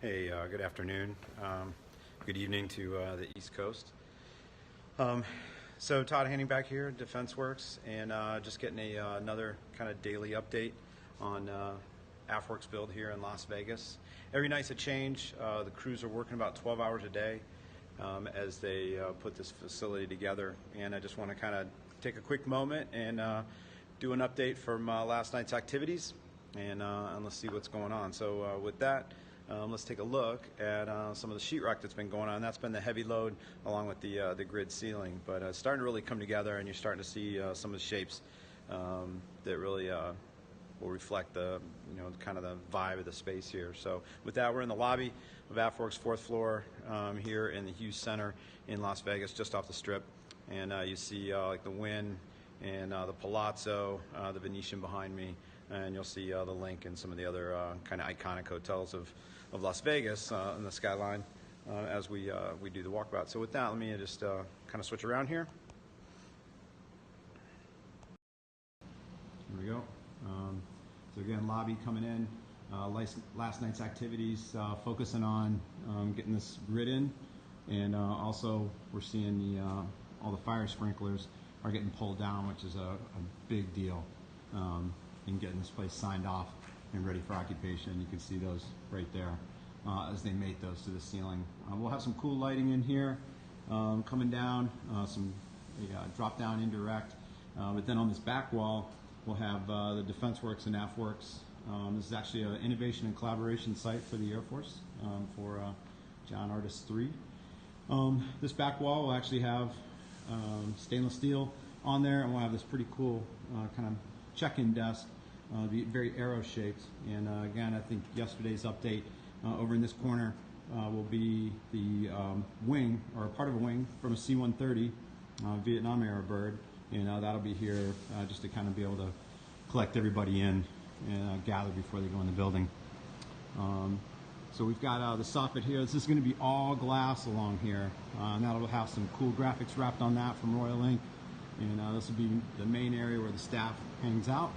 Hey, good afternoon. Good evening to the East Coast. So Todd Hanning back here, AFWERX, and just getting another kind of daily update on AFWERX build here in Las Vegas. Every night's a change. The crews are working about 12 hours a day as they put this facility together, and I just want to kind of take a quick moment and do an update from last night's activities, and let's see what's going on. So with that, let's take a look at some of the sheetrock that's been going on. That's been the heavy load along with the grid ceiling, but it's starting to really come together, and you're starting to see some of the shapes that really will reflect the kind of the vibe of the space here. So with that, we're in the lobby of AFWERX 4th floor here in the Hughes Center in Las Vegas, just off the Strip, and you see like the Wynn and the Palazzo, the Venetian behind me, and you'll see the Link and some of the other kind of iconic hotels of Las Vegas in the skyline as we do the walkabout. So with that, let me just kind of switch around here. Here we go. So again, lobby coming in. Last night's activities focusing on getting this grid in, and also we're seeing all the fire sprinklers are getting pulled down, which is a big deal in getting this place signed off and ready for occupation. You can see those right there as they mate those to the ceiling. We'll have some cool lighting in here coming down, some drop down indirect, but then on this back wall we'll have the AFWERX and AFWERX. This is actually an innovation and collaboration site for the Air Force for John Artis 3. This back wall will actually have stainless steel on there, and we'll have this pretty cool kind of check-in desk, very arrow shaped. And again, I think yesterday's update over in this corner will be the wing, or a part of a wing from a C-130 Vietnam era bird, and that'll be here just to kind of be able to collect everybody in and gather before they go in the building. So we've got the soffit here. This is going to be all glass along here, and that'll have some cool graphics wrapped on that from Royal Ink. And this will be the main area where the staff hangs out.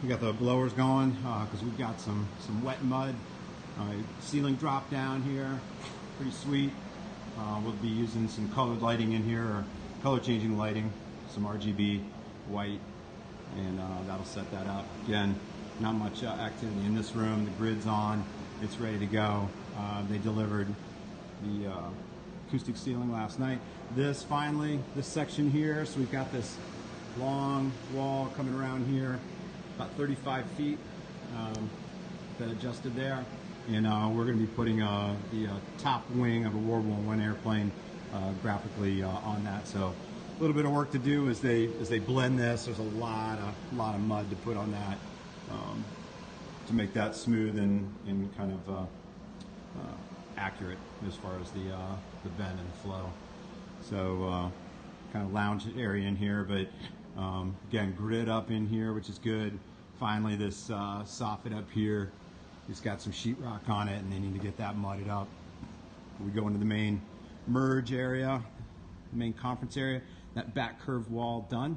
We got the blowers going because we've got some wet mud. Ceiling drop down here, pretty sweet. We'll be using some colored lighting in here, or color changing lighting, some RGB white, and that'll set that up. Again, not much activity in this room. The grid's on, it's ready to go. They delivered the acoustic ceiling last night. This section here, so we've got this long wall coming around here, about 35 feet that adjusted there, and we're going to be putting the top wing of a World War I airplane graphically on that. So a little bit of work to do as they blend this. There's a lot of mud to put on that to make that smooth and kind of accurate as far as the bend and flow. So kind of lounge area in here, but again, grid up in here, which is good. Finally, this soffit up here, it's got some sheetrock on it, and they need to get that mudded up. We go into the main merge area, the main conference area. That back curved wall done.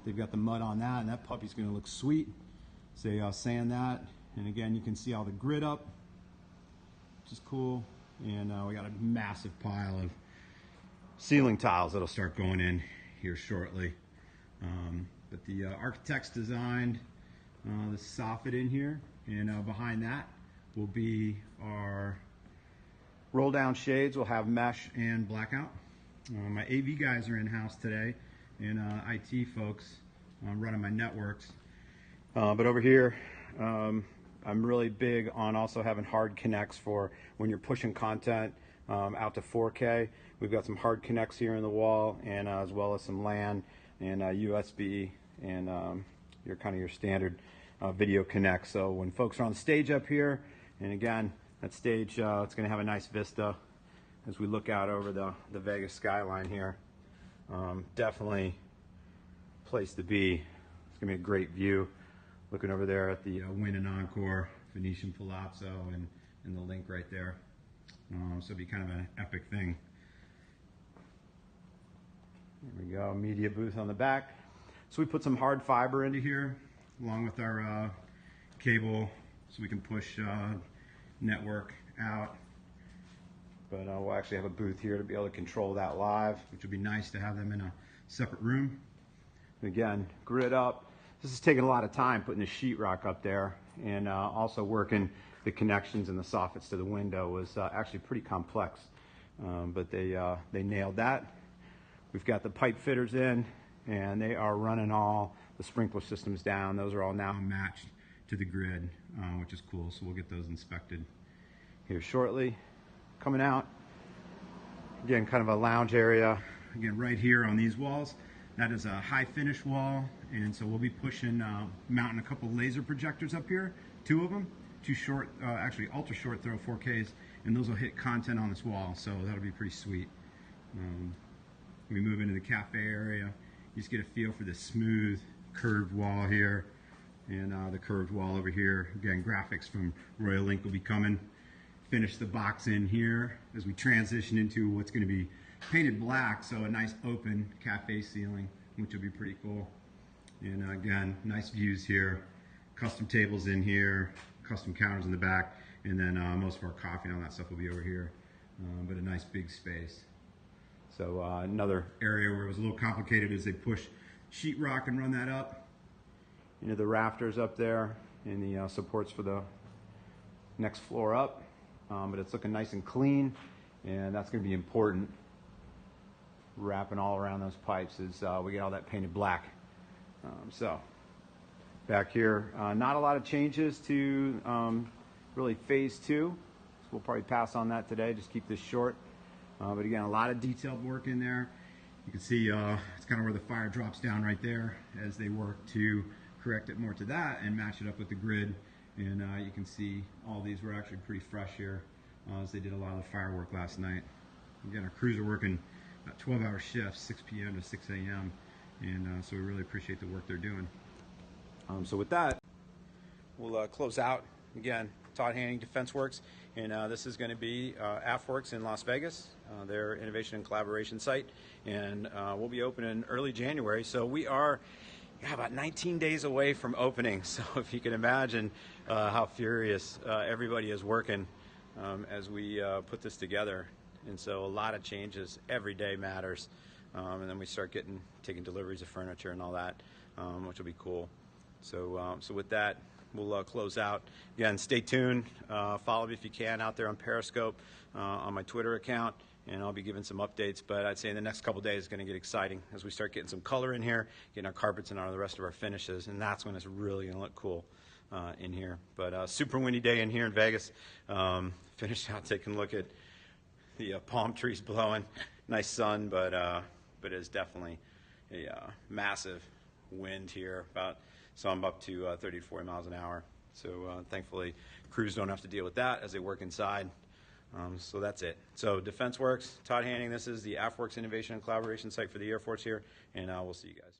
They've got the mud on that, and that puppy's going to look sweet. So they sand that, and again, you can see all the grid up, which is cool. And we got a massive pile of ceiling tiles that'll start going in here shortly. But the architects designed the soffit in here, and behind that will be our roll down shades. We'll have mesh and blackout. My AV guys are in-house today, and IT folks running my networks. But over here, I'm really big on also having hard connects for when you're pushing content out to 4K. We've got some hard connects here in the wall, and as well as some LAN and USB and your standard video connects. So when folks are on the stage up here, and again, that stage, it's going to have a nice vista as we look out over the Vegas skyline here. Definitely a place to be. It's going to be a great view. Looking over there at the Wynn and Encore, Venetian Palazzo, and the Link right there. So it'll be kind of an epic thing. There we go, media booth on the back. So we put some hard fiber into here, along with our cable so we can push network out. But we'll actually have a booth here to be able to control that live, which would be nice to have them in a separate room. Again, grid up. This is taking a lot of time putting the sheetrock up there, and also working the connections and the soffits to the window was actually pretty complex. But they nailed that. We've got the pipe fitters in, and they are running all the sprinkler systems down. Those are all now matched to the grid, which is cool. So we'll get those inspected here shortly. Coming out, again, kind of a lounge area. Again, right here on these walls, that is a high finish wall, and so we'll be pushing, mounting a couple laser projectors up here, 2 of them, 2 short, actually ultra short throw 4Ks, and those will hit content on this wall, so that'll be pretty sweet. We move into the cafe area, you just get a feel for this smooth curved wall here, and the curved wall over here. Again, graphics from Royal Link will be coming. Finish the box in here as we transition into what's going to be painted black, so a nice open cafe ceiling, which will be pretty cool. And again, nice views here, custom tables in here, custom counters in the back, and then most of our coffee and all that stuff will be over here, but a nice big space. So another area where it was a little complicated is they push sheetrock and run that up into the rafters up there, and the supports for the next floor up. But it's looking nice and clean, and that's going to be important. Wrapping all around those pipes is we get all that painted black. So back here, not a lot of changes to really phase 2. So we'll probably pass on that today, just keep this short. But again, a lot of detailed work in there. You can see it's kind of where the fire drops down right there as they work to correct it more to that and match it up with the grid. And you can see all these were actually pretty fresh here as they did a lot of the firework last night. Again, our crews are working 12-hour shifts, 6 p.m. to 6 a.m. And so we really appreciate the work they're doing. So with that, we'll close out. Again, Todd Hanning, AFWERX, and this is going to be AFWERX in Las Vegas, their innovation and collaboration site. And we'll be open in early January. So we are about 19 days away from opening, so if you can imagine how furious everybody is working as we put this together. And so a lot of changes, every day matters, and then we start taking deliveries of furniture and all that, which will be cool. So with that, we'll close out. Again, stay tuned, follow me if you can out there on Periscope, on my Twitter account, and I'll be giving some updates. But I'd say in the next couple days it's going to get exciting as we start getting some color in here, getting our carpets and all the rest of our finishes, and that's when it's really going to look cool in here. But super windy day in here in Vegas. Finished out taking a look at the palm trees blowing. Nice sun, but it is definitely a massive wind here. So I'm up to 30 to 40 miles an hour. So thankfully crews don't have to deal with that as they work inside. So that's it. So AFWERX, Todd Hanning, this is the AFWERX Innovation and Collaboration site for the Air Force here, and we'll see you guys.